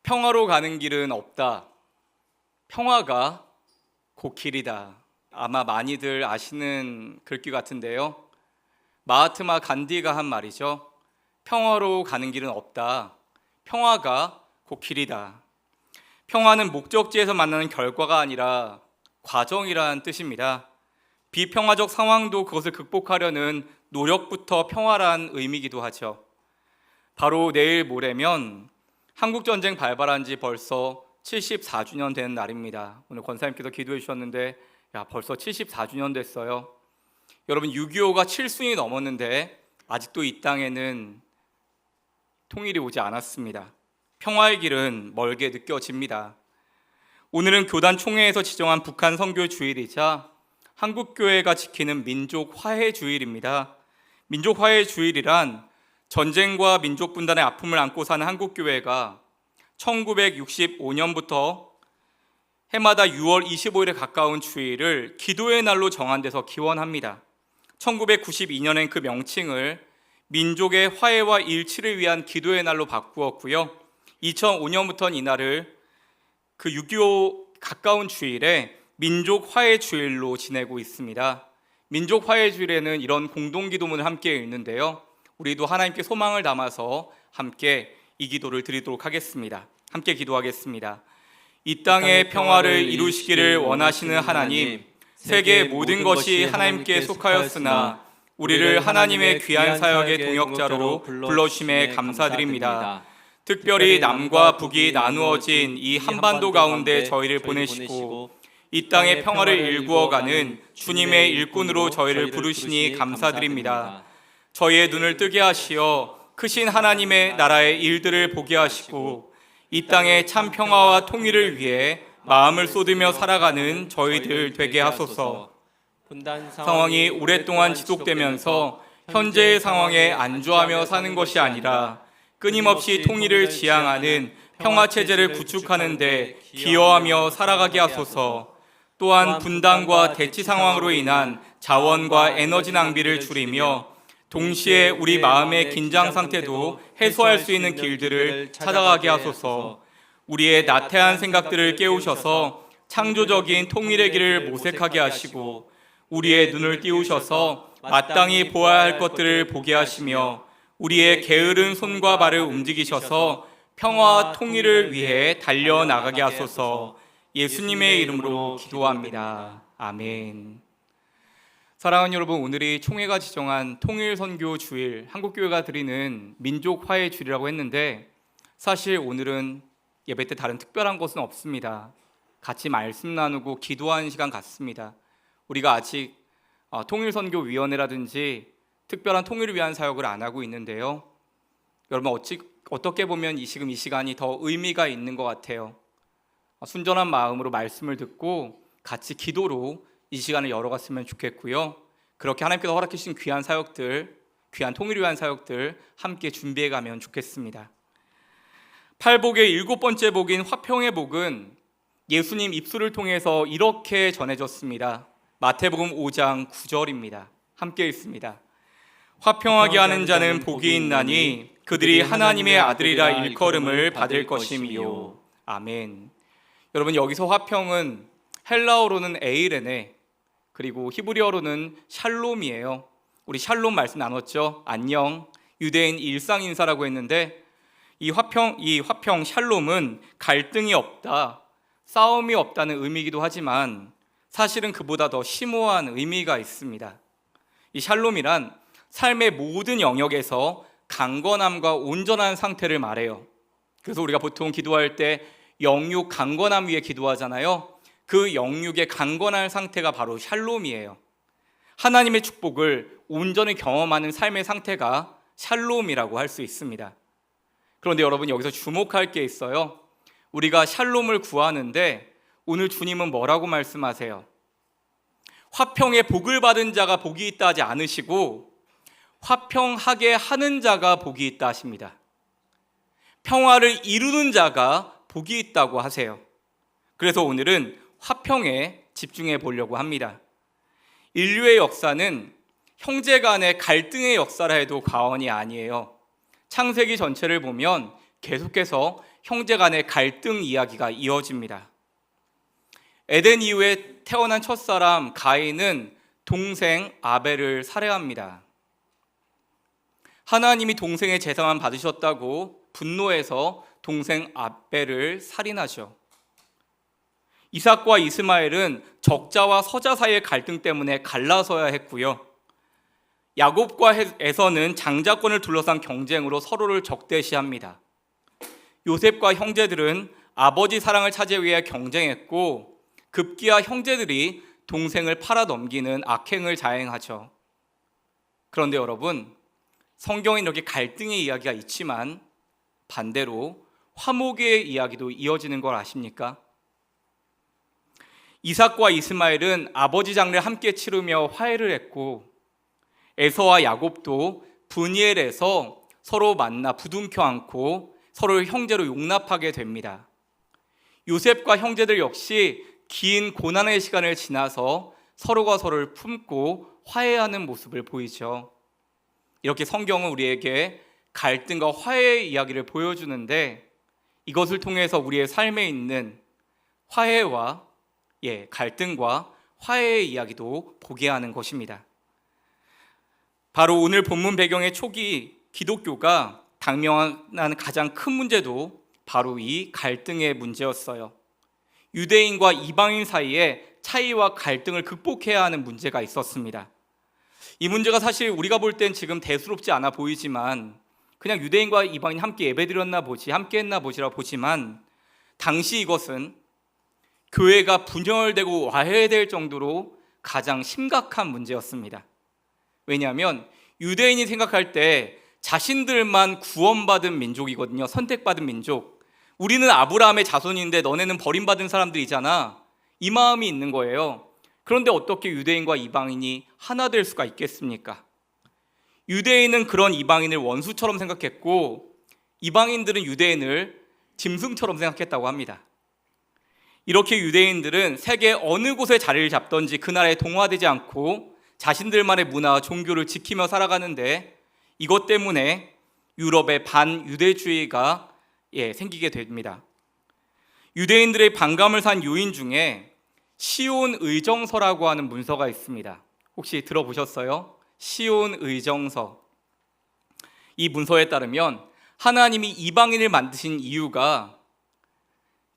평화로 가는 길은 없다. 평화가 곧 길이다. 아마 많이들 아시는 글귀 같은데요. 마하트마 간디가 한 말이죠. 평화로 가는 길은 없다. 평화가 곧 길이다. 평화는 목적지에서 만나는 결과가 아니라 과정이란 뜻입니다. 비평화적 상황도 그것을 극복하려는 노력부터 평화란 의미이기도 하죠. 바로 내일 모레면 한국전쟁 발발한 지 벌써 74주년 된 날입니다. 오늘 권사님께서 기도해 주셨는데 벌써 74주년 됐어요. 여러분 6.25가 7순이 넘었는데 아직도 이 땅에는 통일이 오지 않았습니다. 평화의 길은 멀게 느껴집니다. 오늘은 교단 총회에서 지정한 북한 선교 주일이자 한국교회가 지키는 민족 화해 주일입니다. 민족 화해 주일이란 전쟁과 민족 분단의 아픔을 안고 사는 한국교회가 1965년부터 해마다 6월 25일에 가까운 주일을 기도의 날로 정한 데서 기원합니다. 1992년엔 그 명칭을 민족의 화해와 일치를 위한 기도의 날로 바꾸었고요. 2005년부터는 이날을 그 6.25 가까운 주일에 민족 화해 주일로 지내고 있습니다. 민족 화해 주일에는 이런 공동 기도문을 함께 읽는데요. 우리도 하나님께 소망을 담아서 함께 이 기도를 드리도록 하겠습니다. 함께 기도하겠습니다. 이 땅의 평화를 이루시기를 원하시는 하나님, 세계의 모든 것이 하나님께 속하였으나 우리를 하나님의 귀한 사역의 동역자로 불러주심에 감사드립니다. 특별히 남과 북이 나누어진 이 한반도 가운데 저희를 보내시고 이 땅의 평화를 일구어가는 주님의 일꾼으로 저희를 부르시니 감사드립니다. 저희의 눈을 뜨게 하시어 크신 하나님의 나라의 일들을 보게 하시고 이 땅의 참 평화와 통일을 위해 마음을 쏟으며 살아가는 저희들 되게 하소서. 상황이 오랫동안 지속되면서 현재의 상황에 안주하며 사는 것이 아니라 끊임없이 통일을 지향하는 평화체제를 구축하는 데 기여하며 살아가게 하소서. 또한 분단과 대치 상황으로 인한 자원과 에너지 낭비를 줄이며 동시에 우리 마음의 긴장 상태도 해소할 수 있는 길들을 찾아가게 하소서. 우리의 나태한 생각들을 깨우셔서 창조적인 통일의 길을 모색하게 하시고 우리의 눈을 띄우셔서 마땅히 보아야 할 것들을 보게 하시며 우리의 게으른 손과 발을 움직이셔서 평화와 통일을 위해 달려나가게 하소서. 예수님의 이름으로 기도합니다. 아멘. 사랑하는 여러분, 오늘이 총회가 지정한 통일선교 주일, 한국교회가 드리는 민족 화해 주일이라고 했는데 사실 오늘은 예배 때 다른 특별한 것은 없습니다. 같이 말씀 나누고 기도하는 시간 같습니다. 우리가 아직 통일선교위원회라든지 특별한 통일을 위한 사역을 안 하고 있는데요. 여러분 어떻게 보면 지금 이 시간이 더 의미가 있는 것 같아요. 순전한 마음으로 말씀을 듣고 같이 기도로 이 시간을 열어갔으면 좋겠고요. 그렇게 하나님께서 허락해 주신 귀한 사역들, 귀한 통일을 위한 사역들 함께 준비해가면 좋겠습니다. 팔복의 7번째 복인 화평의 복은 예수님 입술을 통해서 이렇게 전해졌습니다. 마태복음 5장 9절입니다. 함께 읽습니다. 화평하게 하는 자는 복이 있나니 그들이 하나님의 아들이라 일컬음을 받을 것이미요. 아멘. 여러분, 여기서 화평은 헬라어로는 에이레네, 그리고 히브리어로는 샬롬이에요. 우리 샬롬 말씀 나눴죠. 안녕, 유대인 일상 인사라고 했는데 이 화평 샬롬은 갈등이 없다, 싸움이 없다는 의미이기도 하지만 사실은 그보다 더 심오한 의미가 있습니다. 이 샬롬이란 삶의 모든 영역에서 강건함과 온전한 상태를 말해요. 그래서 우리가 보통 기도할 때 영육 강건함 위에 기도하잖아요. 그 영육의 강건한 상태가 바로 샬롬이에요. 하나님의 축복을 온전히 경험하는 삶의 상태가 샬롬이라고 할 수 있습니다. 그런데 여러분, 여기서 주목할 게 있어요. 우리가 샬롬을 구하는데 오늘 주님은 뭐라고 말씀하세요? 화평의 복을 받은 자가 복이 있다 하지 않으시고 화평하게 하는 자가 복이 있다 하십니다. 평화를 이루는 자가 복이 있다고 하세요. 그래서 오늘은 화평에 집중해 보려고 합니다. 인류의 역사는 형제 간의 갈등의 역사라 해도 과언이 아니에요. 창세기 전체를 보면 계속해서 형제 간의 갈등 이야기가 이어집니다. 에덴 이후에 태어난 첫사람 가인은 동생 아벨을 살해합니다. 하나님이 동생의 제사만 받으셨다고 분노해서 동생 아벨을 살인하죠. 이삭과 이스마엘은 적자와 서자 사이의 갈등 때문에 갈라서야 했고요. 야곱과 에서는 장자권을 둘러싼 경쟁으로 서로를 적대시합니다. 요셉과 형제들은 아버지 사랑을 차지하기 위해 경쟁했고 급기야 형제들이 동생을 팔아넘기는 악행을 자행하죠. 그런데 여러분, 성경에 이렇게 갈등의 이야기가 있지만 반대로 화목의 이야기도 이어지는 걸 아십니까? 이삭과 이스마엘은 아버지 장례를 함께 치르며 화해를 했고 에서와 야곱도 브니엘에서 서로 만나 부둥켜 안고 서로를 형제로 용납하게 됩니다. 요셉과 형제들 역시 긴 고난의 시간을 지나서 서로가 서로를 품고 화해하는 모습을 보이죠. 이렇게 성경은 우리에게 갈등과 화해의 이야기를 보여주는데 이것을 통해서 우리의 삶에 있는 화해와 갈등과 화해의 이야기도 보게 하는 것입니다. 바로 오늘 본문 배경의 초기 기독교가 당면한 가장 큰 문제도 바로 이 갈등의 문제였어요. 유대인과 이방인 사이에 차이와 갈등을 극복해야 하는 문제가 있었습니다. 이 문제가 사실 우리가 볼 땐 지금 대수롭지 않아 보이지만 그냥 유대인과 이방인 함께 예배드렸나 보지, 함께 했나 보지라 보지만 당시 이것은 교회가 분열되고 와해될 정도로 가장 심각한 문제였습니다. 왜냐하면 유대인이 생각할 때 자신들만 구원받은 민족이거든요. 선택받은 민족. 우리는 아브라함의 자손인데 너네는 버림받은 사람들이잖아. 이 마음이 있는 거예요. 그런데 어떻게 유대인과 이방인이 하나 될 수가 있겠습니까? 유대인은 그런 이방인을 원수처럼 생각했고 이방인들은 유대인을 짐승처럼 생각했다고 합니다. 이렇게 유대인들은 세계 어느 곳에 자리를 잡던지 그 나라에 동화되지 않고 자신들만의 문화와 종교를 지키며 살아가는데 이것 때문에 유럽의 반유대주의가 생기게 됩니다. 유대인들의 반감을 산 요인 중에 시온 의정서라고 하는 문서가 있습니다. 혹시 들어보셨어요? 시온 의정서. 이 문서에 따르면 하나님이 이방인을 만드신 이유가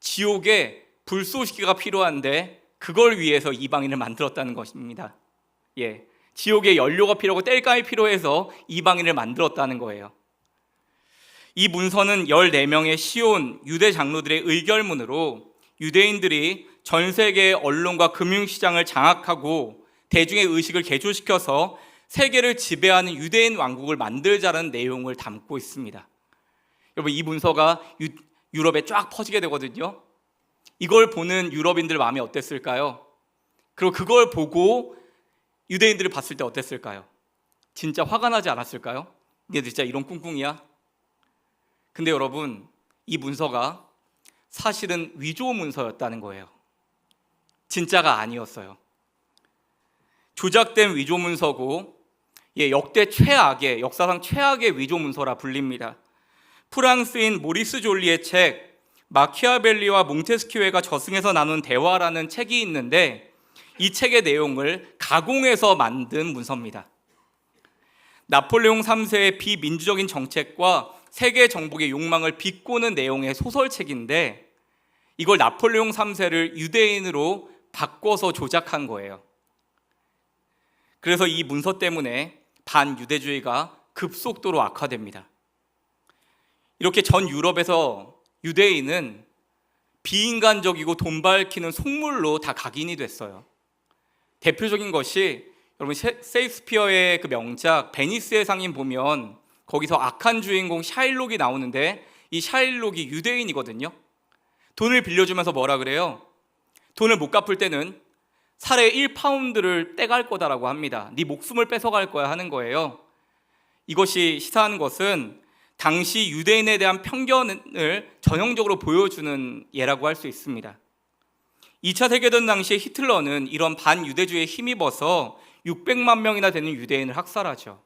지옥에 불쏘시개가 필요한데 그걸 위해서 이방인을 만들었다는 것입니다. 지옥에 연료가 필요하고 땔감이 필요해서 이방인을 만들었다는 거예요. 이 문서는 14명의 시온 유대 장로들의 의결문으로 유대인들이 전 세계의 언론과 금융시장을 장악하고 대중의 의식을 개조시켜서 세계를 지배하는 유대인 왕국을 만들자는 내용을 담고 있습니다. 여러분, 이 문서가 유럽에 쫙 퍼지게 되거든요. 이걸 보는 유럽인들 마음이 어땠을까요? 그리고 그걸 보고 유대인들을 봤을 때 어땠을까요? 진짜 화가 나지 않았을까요? 얘들 진짜 이런 꿍꿍이야? 근데 여러분, 이 문서가 사실은 위조 문서였다는 거예요. 진짜가 아니었어요. 조작된 위조 문서고 역대 최악의, 역사상 최악의 위조 문서라 불립니다. 프랑스인 모리스 졸리의 책 마키아벨리와 몽테스키웨가 저승에서 나눈 대화라는 책이 있는데 이 책의 내용을 가공해서 만든 문서입니다. 나폴레옹 3세의 비민주적인 정책과 세계 정복의 욕망을 비꼬는 내용의 소설책인데 이걸 나폴레옹 3세를 유대인으로 바꿔서 조작한 거예요. 그래서 이 문서 때문에 반유대주의가 급속도로 악화됩니다. 이렇게 전 유럽에서 유대인은 비인간적이고 돈 밝히는 속물로 다 각인이 됐어요. 대표적인 것이 여러분 셰익스피어의 그 명작 베니스의 상인 보면 거기서 악한 주인공 샤일록이 나오는데 이 샤일록이 유대인이거든요. 돈을 빌려주면서 뭐라 그래요? 돈을 못 갚을 때는 살에 1파운드를 떼갈 거다라고 합니다. 네 목숨을 뺏어갈 거야 하는 거예요. 이것이 시사하는 것은 당시 유대인에 대한 편견을 전형적으로 보여주는 예라고 할 수 있습니다. 2차 세계대전 당시에 히틀러는 이런 반유대주의에 힘입어서 600만 명이나 되는 유대인을 학살하죠.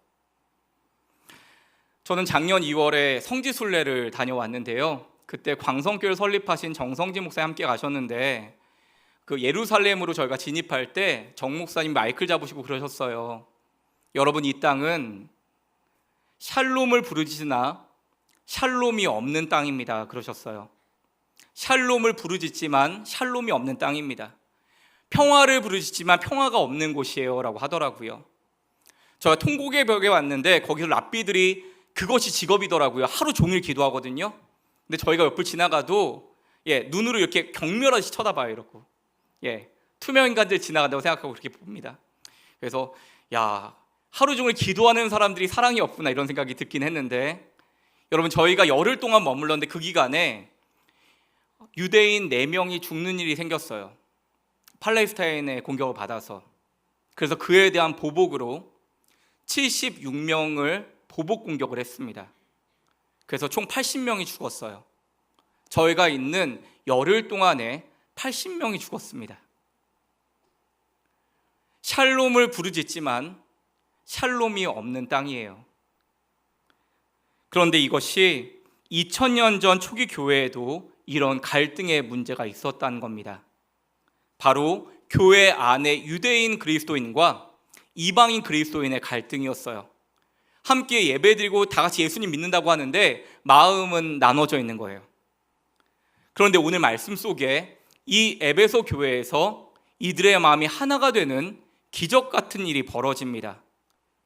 저는 작년 2월에 성지순례를 다녀왔는데요. 그때 광성교회 설립하신 정성진 목사님 함께 가셨는데 그 예루살렘으로 저희가 진입할 때 정 목사님 마이크를 잡으시고 그러셨어요. 여러분, 이 땅은 샬롬을 부르짖으나 샬롬이 없는 땅입니다. 그러셨어요. 샬롬을 부르짖지만 샬롬이 없는 땅입니다. 평화를 부르짖지만 평화가 없는 곳이에요 라고 하더라고요. 제가 통곡의 벽에 왔는데 거기서 랍비들이 그것이 직업이더라고요. 하루 종일 기도하거든요. 근데 저희가 옆을 지나가도 눈으로 이렇게 경멸하듯이 쳐다봐요. 이러고 투명 인간들 지나간다고 생각하고 그렇게 봅니다. 그래서 하루 종일 기도하는 사람들이 사랑이 없구나 이런 생각이 듣긴 했는데, 여러분, 저희가 열흘 동안 머물렀는데 그 기간에 유대인 4명이 죽는 일이 생겼어요. 팔레스타인의 공격을 받아서. 그래서 그에 대한 보복으로 76명을 보복 공격을 했습니다. 그래서 총 80명이 죽었어요. 저희가 있는 열흘 동안에 80명이 죽었습니다. 샬롬을 부르짖지만 샬롬이 없는 땅이에요. 그런데 이것이 2000년 전 초기 교회에도 이런 갈등의 문제가 있었다는 겁니다. 바로 교회 안에 유대인 그리스도인과 이방인 그리스도인의 갈등이었어요. 함께 예배드리고 다 같이 예수님 믿는다고 하는데 마음은 나눠져 있는 거예요. 그런데 오늘 말씀 속에 이 에베소 교회에서 이들의 마음이 하나가 되는 기적 같은 일이 벌어집니다.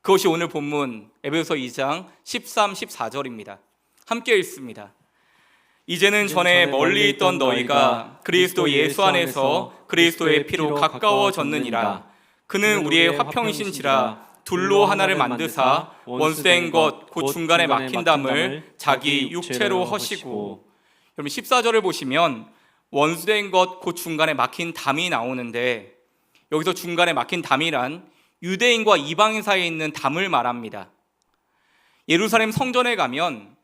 그것이 오늘 본문 에베소 2장 13, 14절입니다. 함께 읽습니다. 이제는 전에 멀리 있던 너희가 그리스도 예수 안에서 그리스도의 피로 가까워졌느니라. 그는 우리의 화평이신지라 둘로 하나를 만드사 원수된 것 곧 중간에 막힌 담을 자기 육체로 허시고. 여러분, 14절을 보시면 원수된 것 곧 중간에 막힌 담이 나오는데, 여기서 중간에 막힌 담이란 유대인과 이방인 사이에 있는 담을 말합니다. 예루살렘 성전에 가면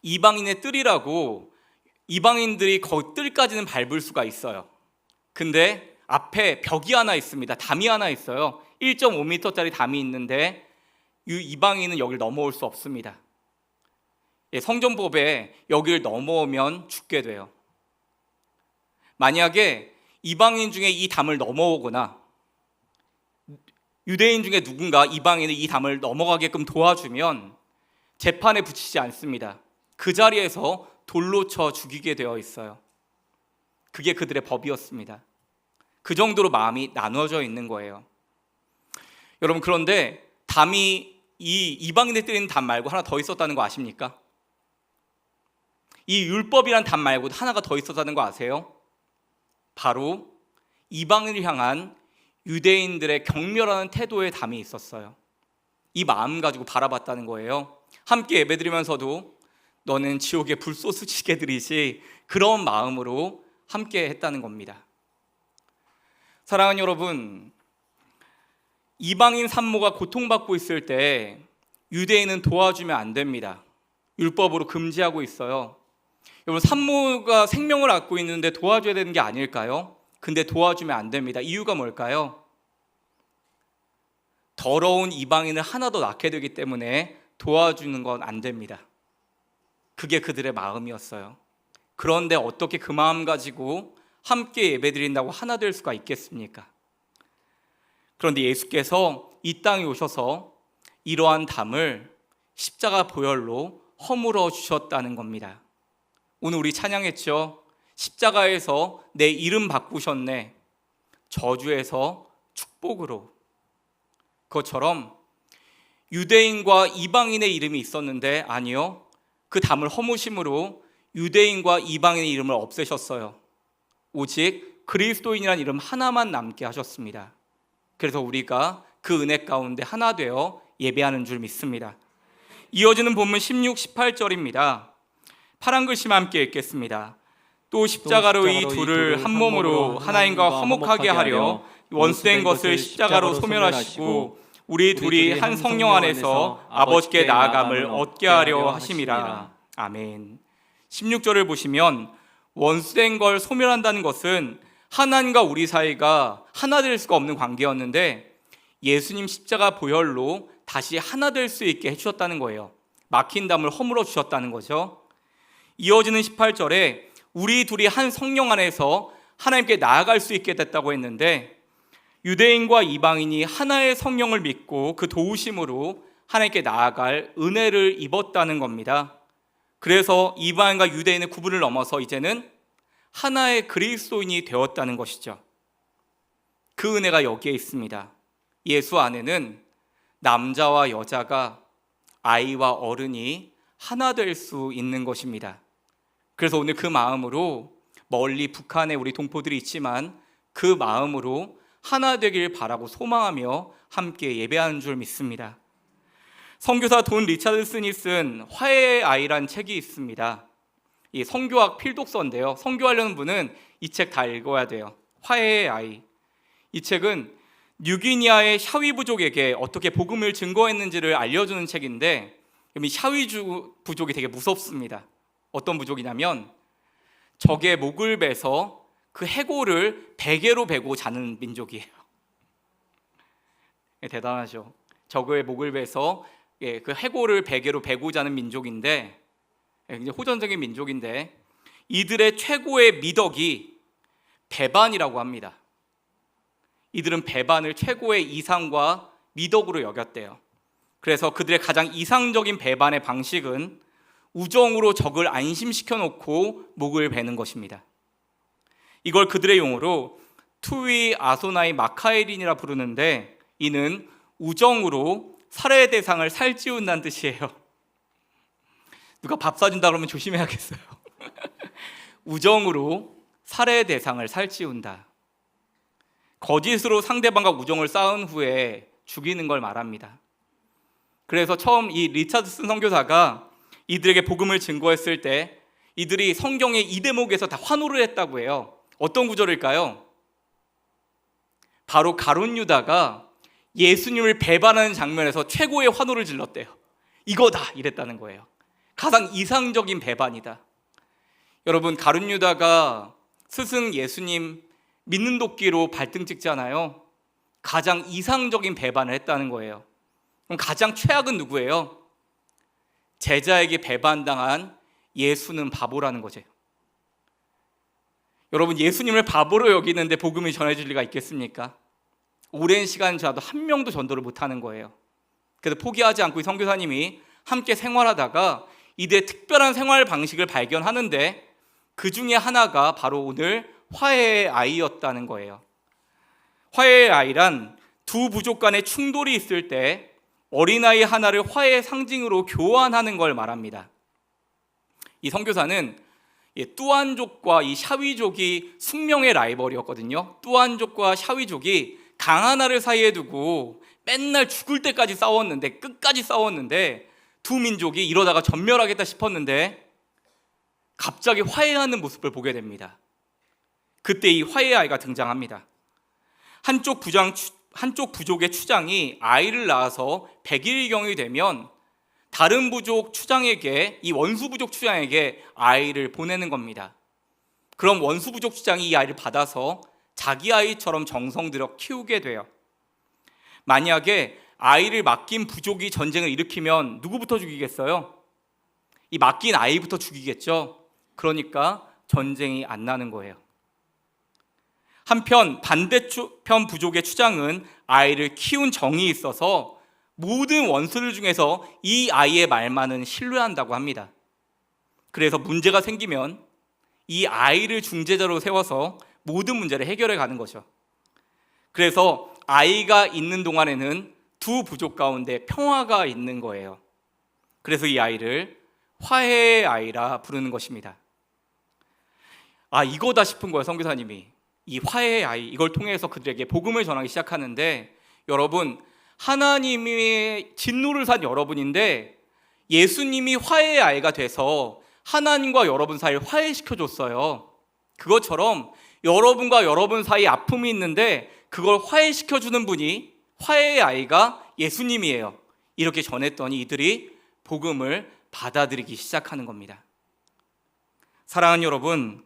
이방인의 뜰이라고 이방인들이 거기 뜰까지는 밟을 수가 있어요. 근데 앞에 벽이 하나 있습니다. 담이 하나 있어요. 1.5m짜리 담이 있는데 이방인은 여길 넘어올 수 없습니다. 성전법에 여길 넘어오면 죽게 돼요. 만약에 이방인 중에 이 담을 넘어오거나 유대인 중에 누군가 이방인이 이 담을 넘어가게끔 도와주면 재판에 붙이지 않습니다. 그 자리에서 돌로 쳐 죽이게 되어 있어요. 그게 그들의 법이었습니다. 그 정도로 마음이 나눠져 있는 거예요. 여러분, 그런데 담이 이 이방인들 때리는 담 말고 하나 더 있었다는 거 아십니까? 이 율법이란 담 말고 하나가 더 있었다는 거 아세요? 바로 이방인을 향한 유대인들의 경멸하는 태도의 담이 있었어요. 이 마음 가지고 바라봤다는 거예요. 함께 예배드리면서도 너는 지옥의 불소스 지게들이지, 그런 마음으로 함께 했다는 겁니다. 사랑하는 여러분, 이방인 산모가 고통받고 있을 때 유대인은 도와주면 안 됩니다. 율법으로 금지하고 있어요. 여러분, 산모가 생명을 갖고 있는데 도와줘야 되는 게 아닐까요? 근데 도와주면 안 됩니다. 이유가 뭘까요? 더러운 이방인을 하나 더 낳게 되기 때문에 도와주는 건 안 됩니다. 그게 그들의 마음이었어요. 그런데 어떻게 그 마음 가지고 함께 예배드린다고 하나 될 수가 있겠습니까? 그런데 예수께서 이 땅에 오셔서 이러한 담을 십자가 보혈로 허물어 주셨다는 겁니다. 오늘 우리 찬양했죠. 십자가에서 내 이름 바꾸셨네. 저주에서 축복으로. 그것처럼 유대인과 이방인의 이름이 있었는데 아니요, 그 담을 허무심으로 유대인과 이방인의 이름을 없애셨어요. 오직 그리스도인이라는 이름 하나만 남게 하셨습니다. 그래서 우리가 그 은혜 가운데 하나 되어 예배하는 줄 믿습니다. 이어지는 본문 16, 18절입니다. 파란 글씨만 함께 읽겠습니다. 또 십자가로 이 둘을 한 몸으로 하나님과 화목하게 하려 원수된 것을 십자가로 소멸하시고 우리 둘이 한 성령 안에서 아버지께 나아감을 얻게 하려 하심이라. 아멘. 16절을 보시면 원수된 걸 소멸한다는 것은 하나님과 우리 사이가 하나 될 수가 없는 관계였는데 예수님 십자가 보혈로 다시 하나 될 수 있게 해주셨다는 거예요. 막힌 담을 허물어 주셨다는 거죠. 이어지는 18절에 우리 둘이 한 성령 안에서 하나님께 나아갈 수 있게 됐다고 했는데, 유대인과 이방인이 하나의 성령을 믿고 그 도우심으로 하나님께 나아갈 은혜를 입었다는 겁니다. 그래서 이방인과 유대인의 구분을 넘어서 이제는 하나의 그리스도인이 되었다는 것이죠. 그 은혜가 여기에 있습니다. 예수 안에는 남자와 여자가, 아이와 어른이 하나 될 수 있는 것입니다. 그래서 오늘 그 마음으로, 멀리 북한에 우리 동포들이 있지만 그 마음으로 하나 되길 바라고 소망하며 함께 예배하는 줄 믿습니다. 선교사 돈 리차드슨이 쓴 화해의 아이란 책이 있습니다. 이 선교학 필독서인데요, 선교하려는 분은 이 책 다 읽어야 돼요. 화해의 아이. 이 책은 뉴기니아의 샤위 부족에게 어떻게 복음을 증거했는지를 알려주는 책인데, 이 샤위 부족이 되게 무섭습니다. 어떤 부족이냐면 적의 목을 베서 그 해골을 베개로 베고 자는 민족이에요. 대단하죠. 적의 목을 베서 그 해골을 베개로 베고 자는 민족인데, 굉장히 호전적인 민족인데, 이들의 최고의 미덕이 배반이라고 합니다. 이들은 배반을 최고의 이상과 미덕으로 여겼대요. 그래서 그들의 가장 이상적인 배반의 방식은 우정으로 적을 안심시켜 놓고 목을 베는 것입니다. 이걸 그들의 용어로 투위 아소나이 마카에린이라 부르는데, 이는 우정으로 살해 대상을 살찌운다는 뜻이에요. 누가 밥 사준다 그러면 조심해야겠어요. 우정으로 살해 대상을 살찌운다. 거짓으로 상대방과 우정을 쌓은 후에 죽이는 걸 말합니다. 그래서 처음 이 리차드슨 선교사가 이들에게 복음을 증거했을 때 이들이 성경의 이 대목에서 다 환호를 했다고 해요. 어떤 구절일까요? 바로 가룟 유다가 예수님을 배반하는 장면에서 최고의 환호를 질렀대요. 이거다, 이랬다는 거예요. 가장 이상적인 배반이다. 여러분, 가룟 유다가 스승 예수님 믿는 도끼로 발등 찍잖아요. 가장 이상적인 배반을 했다는 거예요. 그럼 가장 최악은 누구예요? 제자에게 배반당한 예수는 바보라는 거죠. 여러분, 예수님을 바보로 여기는데 복음이 전해질 리가 있겠습니까? 오랜 시간 지나도 한 명도 전도를 못하는 거예요. 그래서 포기하지 않고 이 선교사님이 함께 생활하다가 이들의 특별한 생활 방식을 발견하는데, 그 중에 하나가 바로 오늘 화해의 아이였다는 거예요. 화해의 아이란 두 부족 간의 충돌이 있을 때 어린아이 하나를 화해의 상징으로 교환하는 걸 말합니다. 이 선교사는 뚜안족과 이 샤위족이 숙명의 라이벌이었거든요. 뚜안족과 샤위족이 강 하나를 사이에 두고 맨날 죽을 때까지 싸웠는데, 끝까지 싸웠는데, 두 민족이 이러다가 전멸하겠다 싶었는데 갑자기 화해하는 모습을 보게 됩니다. 그때 이 화해의 아이가 등장합니다. 한쪽 부족의 추장이 아이를 낳아서 100일경이 되면 다른 부족 추장에게, 이 원수 부족 추장에게 아이를 보내는 겁니다. 그럼 원수 부족 추장이 이 아이를 받아서 자기 아이처럼 정성 들여 키우게 돼요. 만약에 아이를 맡긴 부족이 전쟁을 일으키면 누구부터 죽이겠어요? 이 맡긴 아이부터 죽이겠죠. 그러니까 전쟁이 안 나는 거예요. 한편 반대편 부족의 추장은 아이를 키운 정이 있어서 모든 원수들 중에서 이 아이의 말만은 신뢰한다고 합니다. 그래서 문제가 생기면 이 아이를 중재자로 세워서 모든 문제를 해결해 가는 거죠. 그래서 아이가 있는 동안에는 두 부족 가운데 평화가 있는 거예요. 그래서 이 아이를 화해의 아이라 부르는 것입니다. 아, 이거다 싶은 거예요, 선교사님이. 이 화해의 아이, 이걸 통해서 그들에게 복음을 전하기 시작하는데, 여러분, 하나님이 진노를 산 여러분인데 예수님이 화해의 아이가 돼서 하나님과 여러분 사이를 화해시켜줬어요. 그것처럼 여러분과 여러분 사이에 아픔이 있는데 그걸 화해시켜주는 분이, 화해의 아이가 예수님이에요. 이렇게 전했더니 이들이 복음을 받아들이기 시작하는 겁니다. 사랑하는 여러분,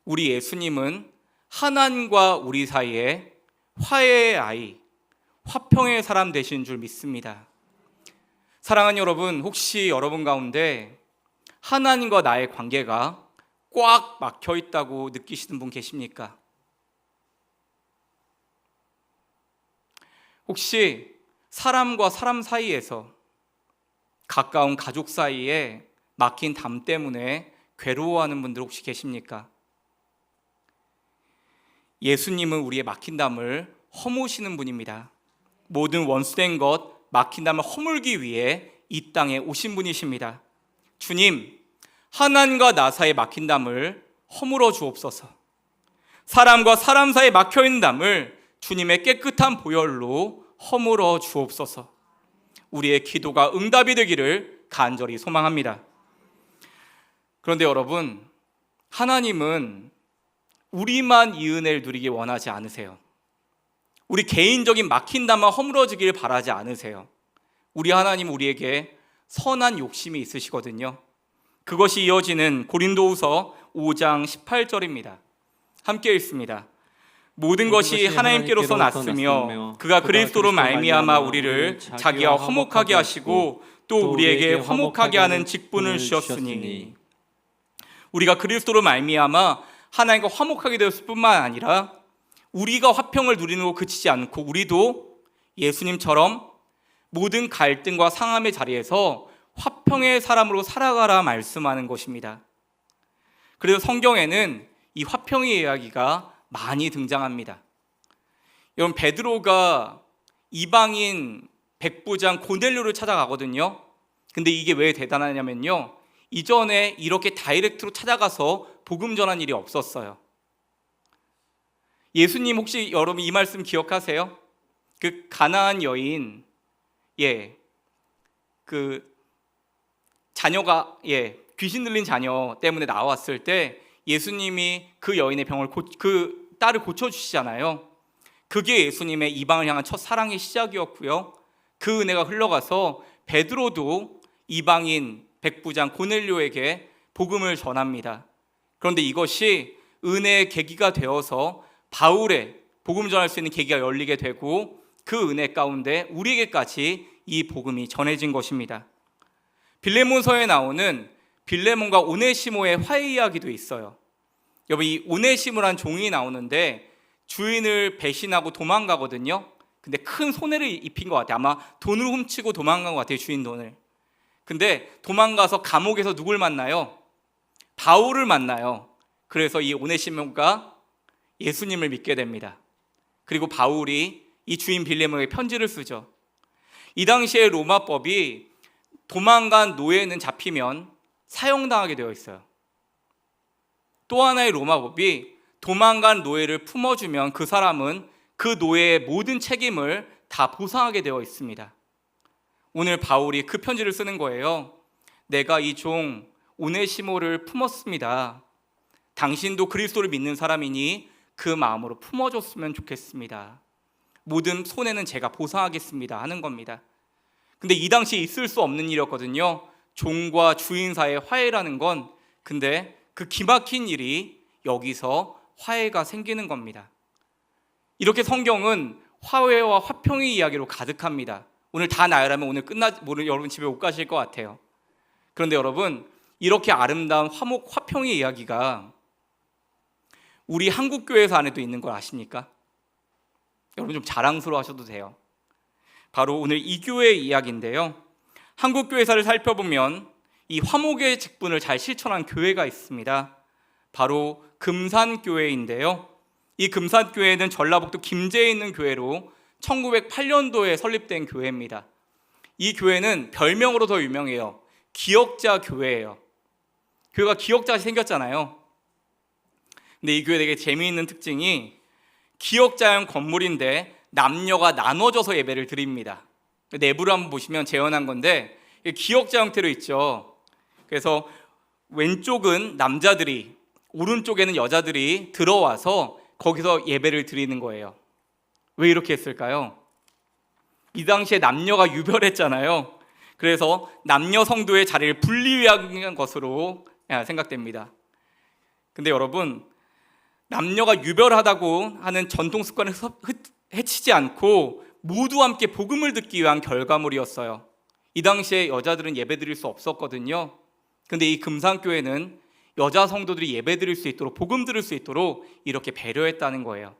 우리 예수님은 하나님과 우리 사이에 화해의 아이, 화평의 사람 되신 줄 믿습니다. 사랑하는 여러분, 혹시 여러분 가운데 하나님과 나의 관계가 꽉 막혀 있다고 느끼시는 분 계십니까? 혹시 사람과 사람 사이에서, 가까운 가족 사이에 막힌 담 때문에 괴로워하는 분들 혹시 계십니까? 예수님은 우리의 막힌 담을 허무시는 분입니다. 모든 원수된 것, 막힌 담을 허물기 위해 이 땅에 오신 분이십니다. 주님, 하나님과 나 사이에 막힌 담을 허물어 주옵소서. 사람과 사람 사이에 막혀있는 담을 주님의 깨끗한 보혈로 허물어 주옵소서. 우리의 기도가 응답이 되기를 간절히 소망합니다. 그런데 여러분, 하나님은 우리만 이 은혜를 누리기 원하지 않으세요. 우리 개인적인 막힌 담만 허물어지길 바라지 않으세요. 우리 하나님 우리에게 선한 욕심이 있으시거든요. 그것이 이어지는 고린도후서 5장 18절입니다. 함께 읽습니다. 모든 것이 하나님께로서 났으며 그가 그리스도로 말미암아 우리를 자기와 화목하게 하시고 또 우리에게 화목하게 하는 직분을 주셨으니, 우리가 그리스도로 말미암아 하나님과 화목하게 되었을 뿐만 아니라 우리가 화평을 누리는 거 그치지 않고 우리도 예수님처럼 모든 갈등과 상함의 자리에서 화평의 사람으로 살아가라 말씀하는 것입니다. 그래서 성경에는 이 화평의 이야기가 많이 등장합니다. 여러분, 베드로가 이방인 백부장 고넬료를 찾아가거든요. 근데 이게 왜 대단하냐면요, 이전에 이렇게 다이렉트로 찾아가서 복음 전한 일이 없었어요. 예수님 혹시 여러분 이 말씀 기억하세요? 그 가나안 여인, 그 자녀가 귀신 들린 자녀 때문에 나왔을 때 예수님이 그 여인의 병을 그 딸을 고쳐주시잖아요. 그게 예수님의 이방을 향한 첫 사랑의 시작이었고요. 그 은혜가 흘러가서 베드로도 이방인 백부장 고넬료에게 복음을 전합니다. 그런데 이것이 은혜의 계기가 되어서 바울의 복음 전할 수 있는 계기가 열리게 되고 그 은혜 가운데 우리에게까지 이 복음이 전해진 것입니다. 빌레몬서에 나오는 빌레몬과 오네시모의 화해 이야기도 있어요. 여러분, 이 오네시모란 종이 나오는데 주인을 배신하고 도망가거든요. 근데 큰 손해를 입힌 것 같아요. 아마 돈을 훔치고 도망간 것 같아요, 주인 돈을. 근데 도망가서 감옥에서 누굴 만나요? 바울을 만나요. 그래서 이 오네시모가 예수님을 믿게 됩니다. 그리고 바울이 이 주인 빌레몬에게 편지를 쓰죠. 이 당시에 로마법이 도망간 노예는 잡히면 사형당하게 되어 있어요. 또 하나의 로마법이 도망간 노예를 품어주면 그 사람은 그 노예의 모든 책임을 다 보상하게 되어 있습니다. 오늘 바울이 그 편지를 쓰는 거예요. 내가 이 종 오네시모를 품었습니다. 당신도 그리스도를 믿는 사람이니 그 마음으로 품어줬으면 좋겠습니다. 모든 손해는 제가 보상하겠습니다 하는 겁니다. 근데 이 당시 있을 수 없는 일이었거든요. 종과 주인 사이의 화해라는 건. 근데 그 기막힌 일이 여기서 화해가 생기는 겁니다. 이렇게 성경은 화해와 화평의 이야기로 가득합니다. 오늘 다 나열하면 오늘 여러분 집에 못 가실 것 같아요. 그런데 여러분, 이렇게 아름다운 화평의 이야기가 우리 한국교회에서 안에도 있는 걸 아십니까? 여러분 좀 자랑스러워 하셔도 돼요. 바로 오늘 이 교회의 이야기인데요. 한국교회사를 살펴보면 이 화목의 직분을 잘 실천한 교회가 있습니다. 바로 금산교회인데요. 이 금산교회는 전라북도 김제에 있는 교회로 1908년도에 설립된 교회입니다. 이 교회는 별명으로 더 유명해요. 기역자 교회예요. 교회가 기역자가 생겼잖아요. 근데 이 교회 되게 재미있는 특징이 기역자형 건물인데 남녀가 나눠져서 예배를 드립니다. 내부를 한번 보시면 재현한 건데 기역자 형태로 있죠. 그래서 왼쪽은 남자들이, 오른쪽에는 여자들이 들어와서 거기서 예배를 드리는 거예요. 왜 이렇게 했을까요? 이 당시에 남녀가 유별했잖아요. 그래서 남녀 성도의 자리를 분리한 것으로 생각됩니다. 근데 여러분, 남녀가 유별하다고 하는 전통 습관을 해치지 않고 모두 함께 복음을 듣기 위한 결과물이었어요. 이 당시에 여자들은 예배드릴 수 없었거든요. 근데 이 금산교회는 여자 성도들이 예배드릴 수 있도록, 복음 들을 수 있도록 이렇게 배려했다는 거예요.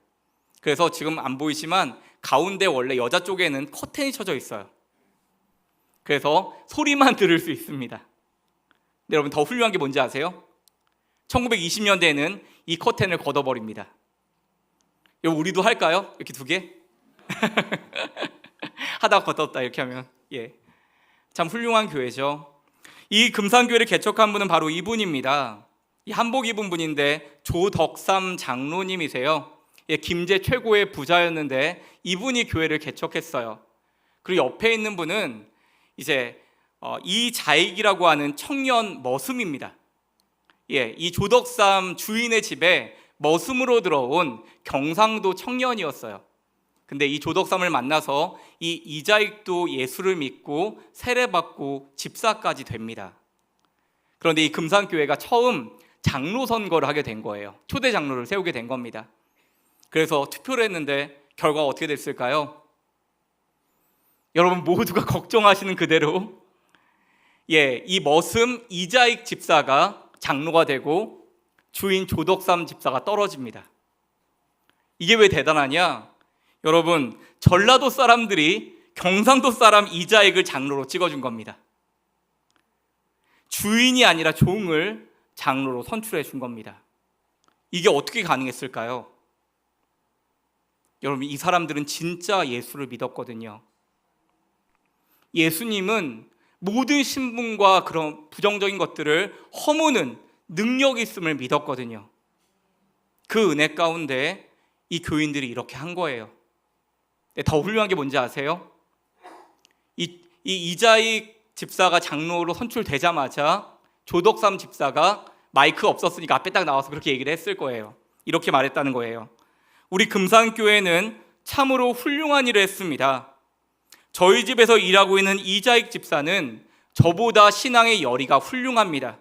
그래서 지금 안 보이지만 가운데 원래 여자 쪽에는 커튼이 쳐져 있어요. 그래서 소리만 들을 수 있습니다. 근데 여러분 더 훌륭한 게 뭔지 아세요? 1920년대에는 이 커튼을 걷어버립니다. 여러분 우리도 할까요? 이렇게 두 개? 하다가 걷었다 이렇게 하면 참 훌륭한 교회죠. 이 금산교회를 개척한 분은 바로 이분입니다. 이 한복 입은 분인데 조덕삼 장로님이세요. 김제 최고의 부자였는데 이분이 교회를 개척했어요. 그리고 옆에 있는 분은 이제 이자익이라고 하는 청년 머슴입니다. 이 조덕삼 주인의 집에 머슴으로 들어온 경상도 청년이었어요. 근데 이 조덕삼을 만나서 이 이자익도 예수를 믿고 세례받고 집사까지 됩니다. 그런데 이 금산교회가 처음 장로 선거를 하게 된 거예요. 초대 장로를 세우게 된 겁니다. 그래서 투표를 했는데 결과가 어떻게 됐을까요? 여러분 모두가 걱정하시는 그대로 이 머슴 이자익 집사가 장로가 되고 주인 조덕삼 집사가 떨어집니다. 이게 왜 대단하냐? 여러분 전라도 사람들이 경상도 사람 이자익을 장로로 찍어준 겁니다. 주인이 아니라 종을 장로로 선출해 준 겁니다. 이게 어떻게 가능했을까요? 여러분 이 사람들은 진짜 예수를 믿었거든요. 예수님은 모든 신분과 그런 부정적인 것들을 허무는 능력이 있음을 믿었거든요. 그 은혜 가운데 이 교인들이 이렇게 한 거예요. 더 훌륭한 게 뭔지 아세요? 이자익 집사가 장로로 선출되자마자 조덕삼 집사가 마이크가 없었으니까 앞에 딱 나와서 그렇게 얘기를 했을 거예요. 이렇게 말했다는 거예요. 우리 금산교회는 참으로 훌륭한 일을 했습니다. 저희 집에서 일하고 있는 이자익 집사는 저보다 신앙의 열의가 훌륭합니다.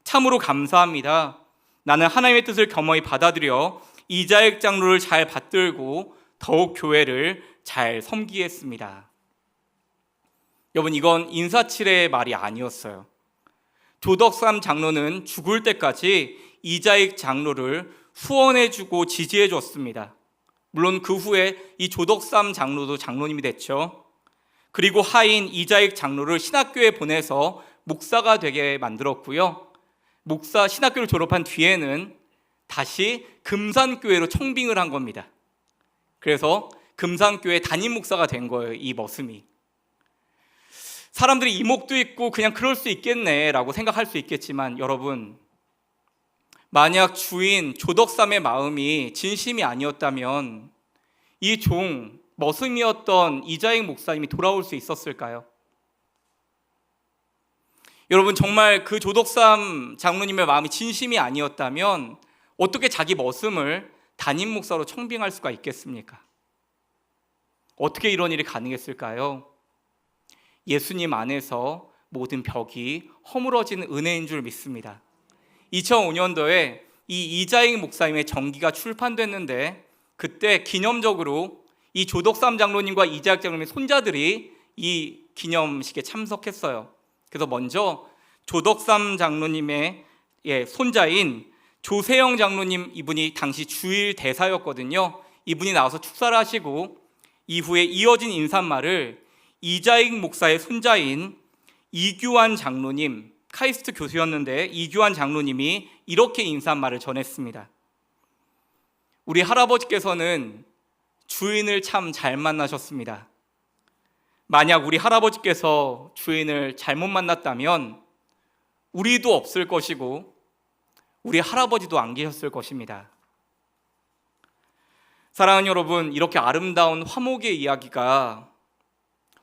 참으로 감사합니다. 나는 하나님의 뜻을 겸허히 받아들여 이자익 장로를 잘 받들고 더욱 교회를 잘 섬기겠습니다. 여러분 이건 인사치레의 말이 아니었어요. 조덕삼 장로는 죽을 때까지 이자익 장로를 후원해주고 지지해줬습니다. 물론 그 후에 이 조덕삼 장로도 장로님이 됐죠. 그리고 하인 이자익 장로를 신학교에 보내서 목사가 되게 만들었고요. 신학교를 졸업한 뒤에는 다시 금산교회로 청빙을 한 겁니다. 그래서 금산교회 담임 목사가 된 거예요, 이 머슴이. 사람들이 이목도 있고 그냥 그럴 수 있겠네라고 생각할 수 있겠지만 여러분, 만약 주인 조덕삼의 마음이 진심이 아니었다면 이 종 머슴이었던 이자익 목사님이 돌아올 수 있었을까요? 여러분 정말 그 조덕삼 장로님의 마음이 진심이 아니었다면 어떻게 자기 머슴을 담임 목사로 청빙할 수가 있겠습니까? 어떻게 이런 일이 가능했을까요? 예수님 안에서 모든 벽이 허물어지는 은혜인 줄 믿습니다. 2005년도에 이 이자익 목사님의 전기가 출판됐는데 그때 기념적으로 이 조덕삼 장로님과 이자익 장로님의 손자들이 이 기념식에 참석했어요. 그래서 먼저 조덕삼 장로님의 손자인 조세영 장로님, 이분이 당시 주일 대사였거든요. 이분이 나와서 축사를 하시고 이후에 이어진 인사말을 이자익 목사의 손자인 이규환 장로님, 카이스트 교수였는데 이규환 장로님이 이렇게 인사말을 전했습니다. 우리 할아버지께서는 주인을 참 잘 만나셨습니다. 만약 우리 할아버지께서 주인을 잘못 만났다면 우리도 없을 것이고 우리 할아버지도 안 계셨을 것입니다. 사랑하는 여러분, 이렇게 아름다운 화목의 이야기가,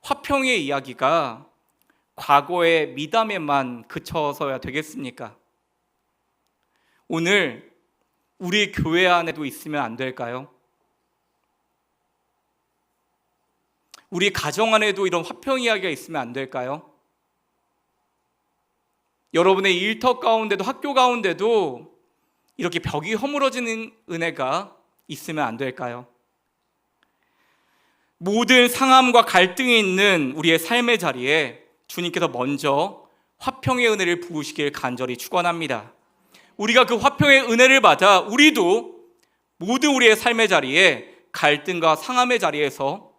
화평의 이야기가 과거의 미담에만 그쳐서야 되겠습니까? 오늘 우리 교회 안에도 있으면 안 될까요? 우리 가정 안에도 이런 화평 이야기가 있으면 안 될까요? 여러분의 일터 가운데도 학교 가운데도 이렇게 벽이 허물어지는 은혜가 있으면 안 될까요? 모든 상함과 갈등이 있는 우리의 삶의 자리에 주님께서 먼저 화평의 은혜를 부으시길 간절히 축원합니다. 우리가 그 화평의 은혜를 받아 우리도 모두 우리의 삶의 자리에 갈등과 상함의 자리에서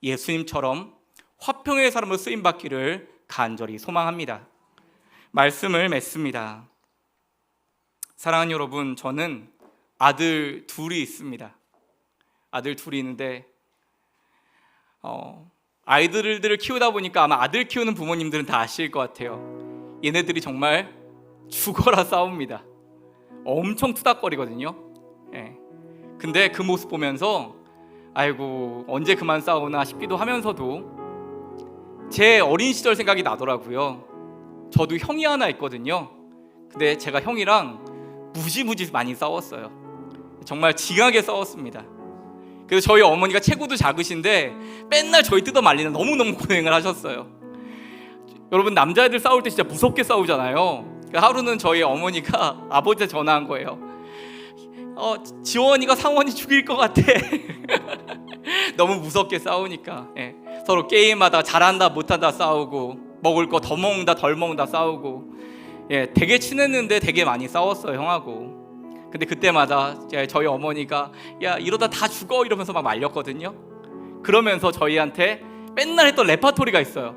예수님처럼 화평의 사람으로 쓰임받기를 간절히 소망합니다. 말씀을 맺습니다. 사랑하는 여러분, 저는 아들 둘이 있습니다. 아들 둘이 있는데 아이들을 키우다 보니까 아마 아들 키우는 부모님들은 다 아실 것 같아요. 얘네들이 정말 죽어라 싸웁니다. 엄청 투닥거리거든요. 근데 그 모습 보면서 아이고 언제 그만 싸우나 싶기도 하면서도 제 어린 시절 생각이 나더라고요. 저도 형이 하나 있거든요. 근데 제가 형이랑 무지무지 많이 싸웠어요. 정말 징하게 싸웠습니다. 그래서 저희 어머니가 체구도 작으신데 맨날 저희 뜯어 말리는 너무너무 고생을 하셨어요. 여러분, 남자애들 싸울 때 진짜 무섭게 싸우잖아요. 하루는 저희 어머니가 아버지한테 전화한 거예요. 지원이가 상원이 죽일 것 같아. 너무 무섭게 싸우니까. 서로 게임하다 잘한다 못한다 싸우고, 먹을 거 더 먹는다 덜 먹는다 싸우고, 되게 친했는데 되게 많이 싸웠어요, 형하고. 근데 그때마다 저희 어머니가 야 이러다 다 죽어 이러면서 막 말렸거든요. 그러면서 저희한테 맨날 했던 레파토리가 있어요.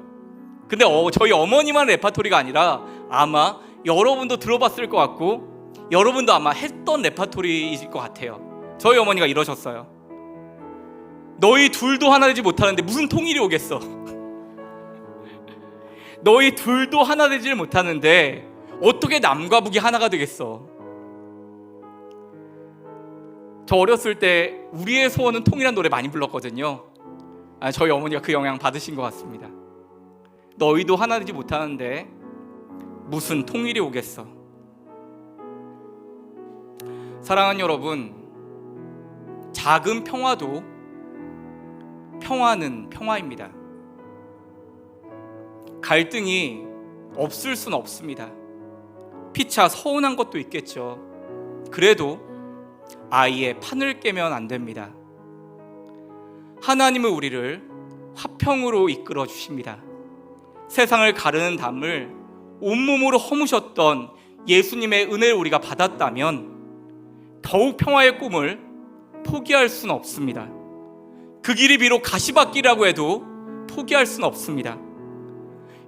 근데 저희 어머니만 레파토리가 아니라 아마 여러분도 들어봤을 것 같고 여러분도 아마 했던 레파토리일 것 같아요. 저희 어머니가 이러셨어요. 너희 둘도 하나 되지 못하는데 무슨 통일이 오겠어. 너희 둘도 하나 되질 못하는데 어떻게 남과 북이 하나가 되겠어. 저 어렸을 때 우리의 소원은 통일한 노래 많이 불렀거든요. 저희 어머니가 그 영향 받으신 것 같습니다. 너희도 하나 되지 못하는데 무슨 통일이 오겠어. 사랑하는 여러분, 작은 평화도 평화는 평화입니다. 갈등이 없을 수는 없습니다. 피차 서운한 것도 있겠죠. 그래도 아이의 판을 깨면 안 됩니다. 하나님은 우리를 화평으로 이끌어 주십니다. 세상을 가르는 담을 온몸으로 허무셨던 예수님의 은혜를 우리가 받았다면 더욱 평화의 꿈을 포기할 수는 없습니다. 그 길이 비록 가시밭길이라고 해도 포기할 수는 없습니다.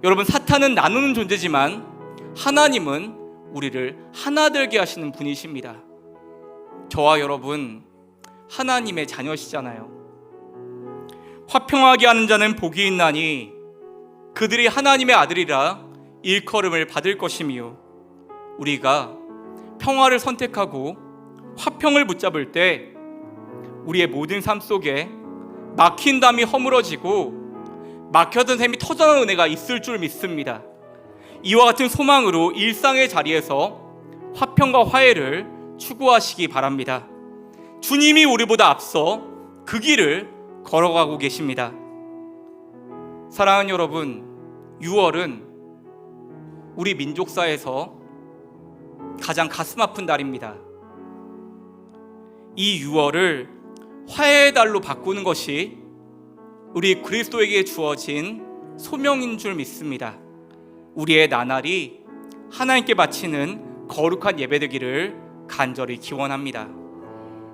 여러분, 사탄은 나누는 존재지만 하나님은 우리를 하나 되게 하시는 분이십니다. 저와 여러분 하나님의 자녀시잖아요. 화평하게 하는 자는 복이 있나니 그들이 하나님의 아들이라 일컬음을 받을 것이며, 우리가 평화를 선택하고 화평을 붙잡을 때 우리의 모든 삶 속에 막힌 담이 허물어지고 막혔던 샘이 터져나오는 은혜가 있을 줄 믿습니다. 이와 같은 소망으로 일상의 자리에서 화평과 화해를 추구하시기 바랍니다. 주님이 우리보다 앞서 그 길을 걸어가고 계십니다. 사랑하는 여러분, 6월은 우리 민족사에서 가장 가슴 아픈 달입니다. 이 6월을 화해의 달로 바꾸는 것이 우리 그리스도에게 주어진 소명인 줄 믿습니다. 우리의 나날이 하나님께 바치는 거룩한 예배되기를 간절히 기원합니다.